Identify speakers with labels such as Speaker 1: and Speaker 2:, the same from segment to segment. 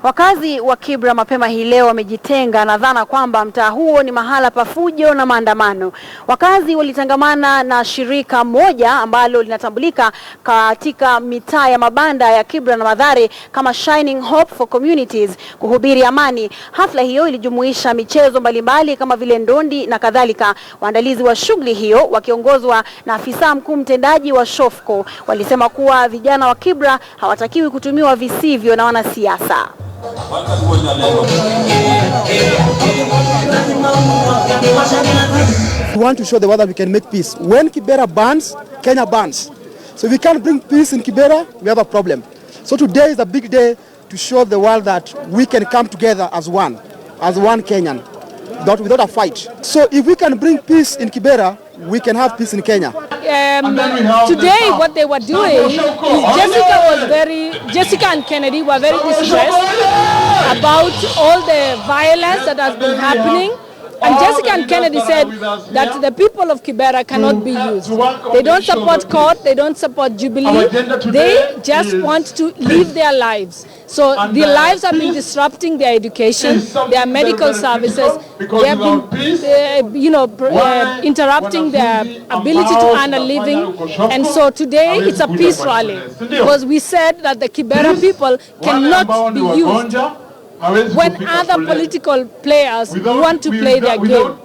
Speaker 1: Wakazi wa Kibra mapema hii leo wamejitenga na dhana kwamba mtaa huo ni mahala pa fujo na maandamano. Wakazi walitangamana na shirika moja ambalo linatambulika katika mitaa ya mabanda ya Kibra na Mathare kama Shining Hope for Communities kuhubiri amani. Hafla hiyo ilijumuisha michezo mbalimbali kama vile ndondi na kadhalika. Waandalizi wa shughuli hiyo wakiongozwa na afisa mkuu mtendaji wa Shofco walisema kuwa vijana wa Kibra hawatakiwi kutumiwa visivyo na wanasiasa.
Speaker 2: We want to show the world that we can make peace. When Kibera burns, Kenya burns. So if we can't bring peace in Kibera, we have a problem. So today is a big day to show the world that we can come together as one Kenyan, without a fight. So if we can bring peace in Kibera, we can have peace in Kenya.
Speaker 3: Today what they were doing is Jessica and Kennedy were very distressed about all the violence that has been happening. And Jessica and Kennedy said that the people of Kibera cannot be used. They don't support court, they don't support Jubilee, they just want to live their lives. So their lives have been disrupting their education, their medical services, they have been interrupting their ability to earn a living. And so today it's a peace rally because we said that the Kibera people cannot be used when other political players want to play their game.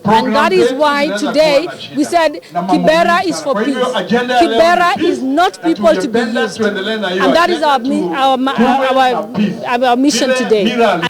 Speaker 3: And that is why today we said Kibera is for peace. Kibera is not people to be used. And that is our mission today.